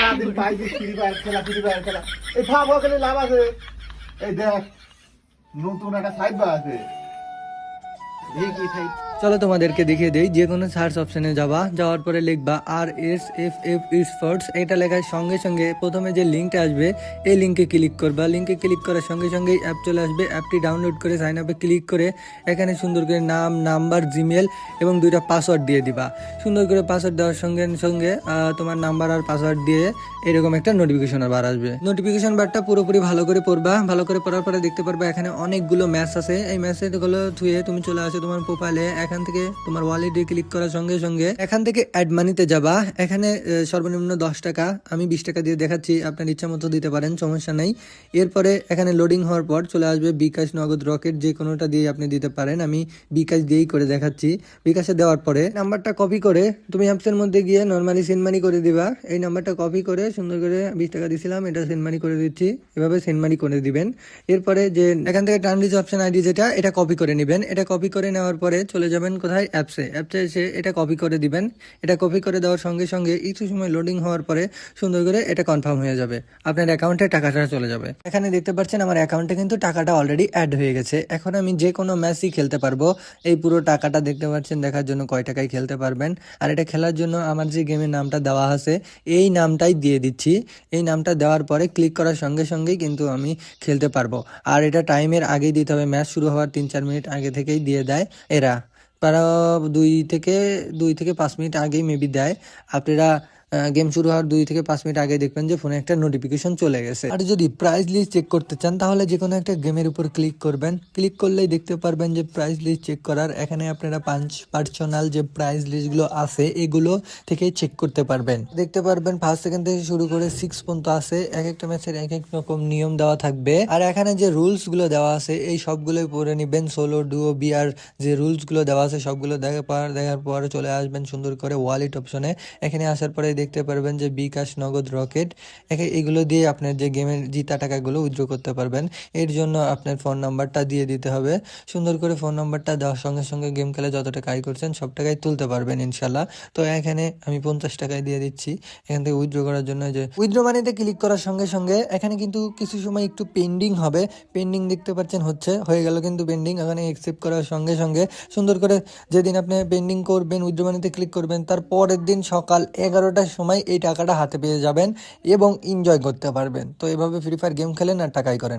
সারাদিন পাইছি free fire খেলা এই ভাব ওখানে লাভ আছে। এই দেখ নতুন একটা সাইট আছে, দেখি সাইট। চলো তোমাদেরকে দেখিয়ে দেই। যে কোনো সার্চ অপশনে যাওয়ার পরে লিখবা RSFF স্পোর্টস। এটা লেখার সঙ্গে সঙ্গে প্রথমে যে লিঙ্কটা আসবে এই লিঙ্কে ক্লিক করবা। লিঙ্কে ক্লিক করার সঙ্গে সঙ্গেই অ্যাপ চলে আসবে। অ্যাপটি ডাউনলোড করে সাইন আপে ক্লিক করে এখানে সুন্দর করে নাম, নাম্বার, জিমেল এবং 2টা পাসওয়ার্ড দিয়ে দিবা। সুন্দর করে পাসওয়ার্ড দেওয়ার সঙ্গে সঙ্গে তোমার নাম্বার আর পাসওয়ার্ড দিয়ে এরকম একটা নোটিফিকেশন বার আসবে। নোটিফিকেশন বারটা পুরোপুরি ভালো করে পড়বা। ভালো করে পড়ার পরে দেখতে পারবা এখানে অনেকগুলো ম্যাচ আছে। এই ম্যাচগুলো থুয়ে তুমি চলে আসো তোমার প্রোফাইলে। এখান থেকে তোমার ওয়ালেটে ক্লিক করার সঙ্গে সঙ্গে এখান থেকে অ্যাড মানিতে যাবা। এখানে সর্বনিম্ন 10 টাকা, আমি 20 টাকা দিয়ে দেখাচ্ছি, আপনার ইচ্ছা মতো দিতে পারেন, সমস্যা নাই। এরপরে এখানে লোডিং হওয়ার পর চলে আসবে বিকাশ, নগদ, রকেট, যে কোনোটা দিয়ে আপনি দিতে পারেন। আমি বিকাশ দিয়েই করে দেখাচ্ছি। বিকাশে দেওয়ার পরে নাম্বারটা কপি করে তুমি অ্যাপসের মধ্যে গিয়ে নর্মালি সেন্ড মানি করে দিবা। এই নাম্বারটা কপি করে সুন্দর করে 20 টাকা দিছিলাম, এটা সেন্ড মানি করে দিচ্ছি। এভাবে সেন্ড মানি করে দিবেন। এরপরে যে এখান থেকে ট্রানজিট অপশন আইডি যেটা, এটা কপি করে নেবেন। এটা কপি করে নেওয়ার পরে চলে যাবেন কোথায়, অ্যাপসে এসে এটা কপি করে দিবেন। এটা কপি করে দেওয়ার সঙ্গে সঙ্গে কিছু সময় লোডিং হওয়ার পরে সুন্দর করে এটা কনফার্ম হয়ে যাবে, আপনার অ্যাকাউন্টে টাকাটা চলে যাবে। এখানে দেখতে পাচ্ছেন আমার অ্যাকাউন্টে কিন্তু টাকাটা অলরেডি অ্যাড হয়ে গেছে। এখন আমি যে কোনো ম্যাচই খেলতে পারবো। এই পুরো টাকাটা দেখতে পাচ্ছেন, দেখার জন্য কয় টাকায় খেলতে পারবেন। আর এটা খেলার জন্য আমার যে গেমের নামটা দেওয়া আছে এই নামটাই দিয়ে দিচ্ছি। এই নামটা দেওয়ার পরে ক্লিক করার সঙ্গে সঙ্গেই কিন্তু আমি খেলতে পারবো। আর এটা টাইমের আগেই দিতে হবে, ম্যাচ শুরু হওয়ার 3-4 মিনিট আগে থেকেই দিয়ে দেয় এরা। তারা 2 থেকে 5 মিনিট আগেই মেবি দেয়। আপনারা গেম শুরু হওয়ার 2 থেকে 5 মিনিট আগে দেখবেন যে ফোনে একটা নোটিফিকেশন চলে গেছে। আর যদি প্রাইস লিস্ট চেক করতে চান তাহলে যে কোনো একটা গেমের উপর ক্লিক করবেন। ক্লিক করলেই দেখতে পারবেন যে প্রাইস লিস্ট চেক করার। এখানে আপনারা পার্সোনাল যে প্রাইস লিস্টগুলো আছে এগুলো থেকে চেক করতে পারবেন। দেখতে পারবেন 1 সেকেন্ড থেকে শুরু করে 6 পর্যন্ত আছে। এক একটা ম্যাচের এক এক রকম নিয়ম দেওয়া থাকবে। আর এখানে যে রুলস গুলো দেওয়া আছে এই সবগুলোই পড়ে নিবেন। সোলো, ডুও, বিআর যে রুলস গুলো দেওয়া আছে সবগুলো দেখার পর চলে আসবেন সুন্দর করে ওয়ালেট অপশনে। এখানে আসার পরে দেখতে পারবেন যে বিকাশ, নগদ, রকেট, এগুলো দিয়ে আপনার যে গেমের জিতা টাকাগুলো উইথড্র করতে পারবেন। এর জন্য আপনার ফোন নাম্বারটা দিয়ে দিতে হবে। সুন্দর করে ফোন নাম্বারটা দেওয়ার সঙ্গে সঙ্গে গেম খেলে যত টাকা আয় করছেন সব টাকাই তুলতে পারবেন ইনশাল্লাহ। তো এখানে আমি 50 টাকায় দিয়ে দিচ্ছি। এখান থেকে উইথড্র করার জন্য যে উইথড্র মানিতে ক্লিক করার সঙ্গে সঙ্গে এখানে কিন্তু কিছু সময় একটু পেন্ডিং হবে। পেন্ডিং দেখতে পাচ্ছেন হয়ে গেল কিন্তু পেন্ডিং। এখানে অ্যাকসেপ্ট করার সঙ্গে সঙ্গে সুন্দর করে যেদিন আপনি পেন্ডিং করবেন, উইথড্র মানিতে ক্লিক করবেন, তার পরের দিন সকাল 11টার সময় এই টাকাটা হাতে পেয়ে যাবেন এবং এনজয় করতে পারবেন। তো এভাবে ফ্রি ফায়ার গেম খেলেন আর টাকাই করেন।